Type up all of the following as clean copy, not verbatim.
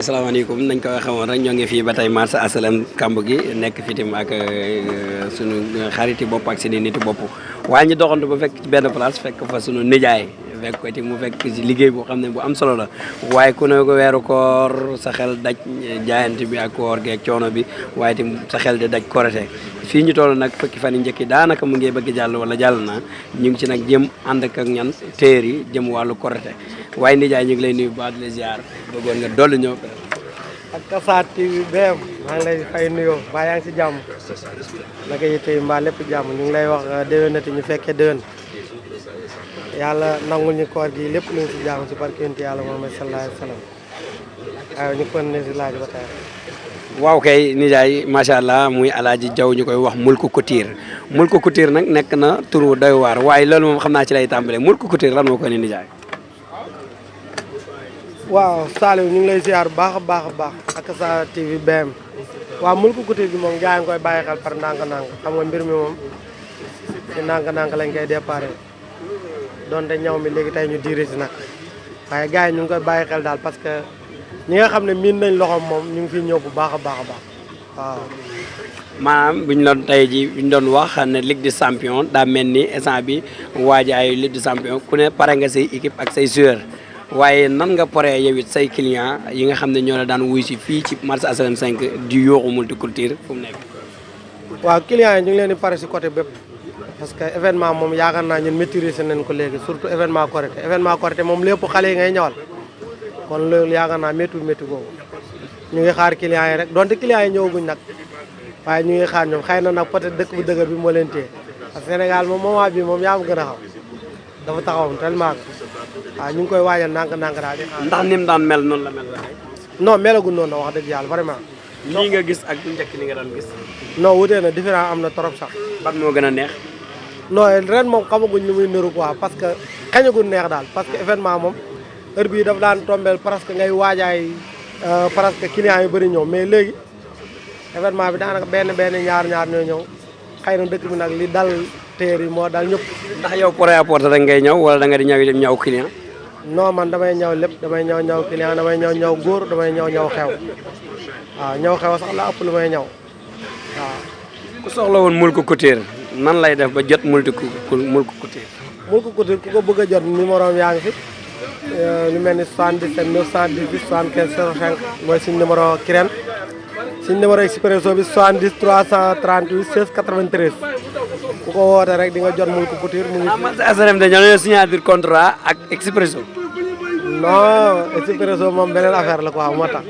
asalaamaaleykum nañ ko waxee woon rek ñoo ngi fii ba tey marché HLM kamb gi nekk fi tim ak sunu xariti bopp ak seeni niti bopp waaye ñu doxantu ba fekk ci benn place fekk fa sunu nijaay fekk ko ci mu fekk ci liggéey boo xam ne bu am solo la waaye ku ne ko weeru koor sa xel daj jaayante bi ak koor gi ak coono bi waaye tim sa xel di daj korite fii ñu toll nag fukki fan yi njëkk yi daanaka mu ngi bëgg jàll wala jàll na ñu ngi ci nag jëm ànd ak ñan téer yi jëm wàllu korite waaye nijaay ñu ngi lay nuyu baax di la ziar bëggoon nga dolli ñëw ak Cassa TV BM maa ngi lay fay nuyoo mbaa yaa ngi si jàmm naka yitte mbaa lépp jàmm ñu ngi lay wax déwénati ñu fekkee déwén yàlla nangul ñu koor gi lépp lu ngi si jàmm si barke yonent yàlla Muhammad sallallahu alayhi wa sallam waaw ñu kon ne si laaj ba tey waaw kay nijaay macha allah muy alaaji jaw ñu koy wax Moulkou Couture Moulkou Couture nag nekk na turu doy waar waaye loolu moom xam naa ci lay tàmbalee Moulkou Couture lan moo ko ni nijaay waaw Saliou ñu ngi lay ziar bu baax a baax a baax ak Cassa TV BM waaw Moulkou Couture bi moom gaa ngi koy bàyyi xel par ndànk-ndànk xam nga mbir mi moom ci ndànk-ndànk lañ koy déparé donte ñaw mi léegi tey ñu diire si nag waaye gars yi ñu ngi koy bàyyi xel daal parce que ñi nga xam ne miin nañ loxoom moom ñu ngi fiy ñëw bu baax a baax a baax waaw. maanaam bu ñu doon tey ji bu ñu doon wax ne Ligue des champions daa mel ni instant bi waajaayu Ligue des champions ku ne pare nga say équipe ak say joueurs waaye nan nga paree yow it say client yi nga xam ne ñoo la daan wuy si fii ci marché HLM 5 di yooxu Moulkou Couture fu mu nekk. waaw clients yi ñu ngi leen di pare si côté bépp parce que événement moom yaakaar naa ñun maîtriser nañ ko léegi surtout événement Korité moom lépp xale yi ngay ñëwal kon loolu yaakaar naa métti boobu ñu ngi xaar clients yi rek donte clients yi ñëwaguñ nag waaye ñu ngi xaar ñoom xëy na nag peut-être dëkk bu dëgër bi moo leen téye parce que Sénégal moom moment bi moom yaa ma gën a xam dafa taxawoon tellement waaw ñu ngi koy waajal ndànk-ndànk daal di xaar. ndax ni mu daan mel noonu la mel la non melagul noonu wax dëgg yàlla vraiment. lii nga gis ak bu njëkk li nga daan gis. non wutee na différent am na trop sax. ban moo gën a neex. non ren moom xamaguñ lu muy niru quoi parce que xañagul neex daal parce que événement moom heure bii daf daan tombeel presque ngay waajaay presque clients yu bëri ñëw mais léegi événement bi daanaka benn ñaar ñooy ñëw xëy na dëkk bi nag li dal téer yi moo dal ñëpp. ndax yow prêt-à-porter rek ngay ñëw wala da nga di ñëw itam ñëw client. non man damay ñëw lépp damay ñëw client damay ñëw góor damay ñëw xew waaw ñëw xew sax la ëpp lu may ñëw waaw. ku soxla woon Moulkou Couture nan lay def ba jot Moulkou Couture. Moulkou Couture ku ko bëgg a jot numéro am yaa ngi fi lu mel ni 77 918 75 05 mooy suñu numéro kirène suñu numéro expresso bi 70 338 16 93 ku ko woote rek di nga jot Moulkou Couture mu ngi fi. marché HLM dañoo signature contrat ak expresso. non expresso moom beneen affaire la quoi moo tax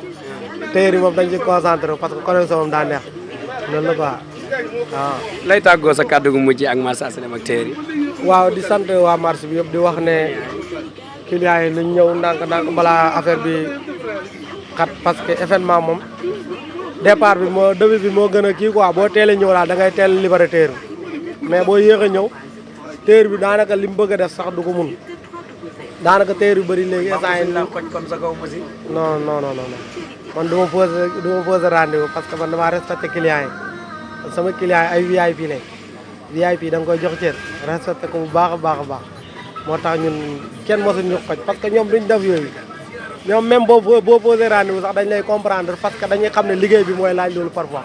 téer yi moom dañ ci concentré parce que connexion moom daa neex loolu la quoi waaw. lay tàggoo sa kàddu gu mujj ak marché HLM ak téer yi. waaw di sant waa marché bi yëpp di wax ne clients yi nañ ñëw ndànk balaa affaire bi xat parce que événement moom départ bi début bi moo gën a kii quoi boo teelee ñëw daal da ngay teel libéré téer bi mais boo yéex a ñëw téer bi daanaka li mu bëgg a def sax du ko mun daanaka téer yu bëri léegi instant yi la xoj comme sa kaw aussi. non man du ma posé rendez-vous parce que man damaa respecté clients yi sama clients yi ay VIP lañ VIP da nga koy jox cër respecté ko bu baax a baax moo tax ñun kenn mosuñ ñu xoj parce que ñoom duñ def yooyu ñoom même boo posé rendez-vous sax dañ lay comprendre parce que dañuy xam ne liggéey bi mooy laaj loolu parfois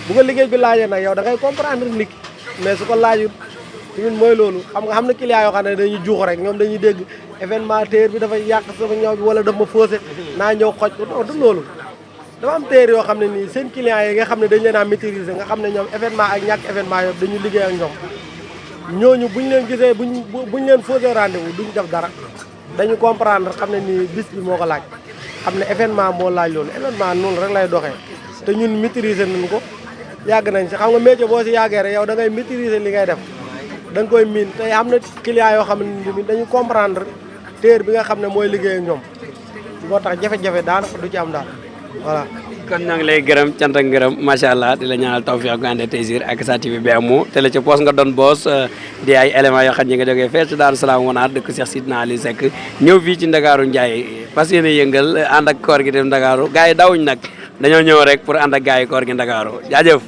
bu ko liggéey bi laajee nag yow da ngay comprendre nit mais su ko laajut tamit mooy loolu xam na client yoo xam ne dañuy juux rek ñoom dañuy dégg événement téer bi dafay yàq sama ñëw bi wala daf ma faussé naa ñëw xoj ko du loolu dafa am téer yoo xam ne nii seen clients yi nga xam ne dañ leen a maîtriser nga xam ne ñoom événement ak ñàkk événement yëpp dañu liggéey ak ñoom ñooñu buñ leen gisee buñ leen fausé rendez-vous duñ def dara dañu comprendre xam ne nii bis bi moo ko laaj xam ne événement moo laaj loolu événement noonu rek lay doxee te ñun maîtriser nañ ko yàgg nañ si xam nga métier boo si yàggee rek yow da ngay maîtriser li ngay def da nga koy miin te am na clients yoo xam ne dañu comprendre téer bi nga xam ne mooy liggéey ak ñoom moo tax jafe-jafe daanaka du ci am daal voilà. kon ñoo ngi lay gërëm cant ak ngërëm macha allah di la ñaanal tawfiq gu ànd ak taysir ak Cassa TV BM te la ci poos nga doon boos di ay éléments yoo xam ne nga jógee fee ci Daaru Salaam wanaat dëkk Cheikh Sidna Ali Seck ñëw fii ci Ndakaaru Ndiaye fas yéene yëngal ànd ak koor gi dem Ndakaaru gars yi dawuñ nag dañoo ñëw rek pour ànd ak gars yi koor gi Ndakaaru jaajëf.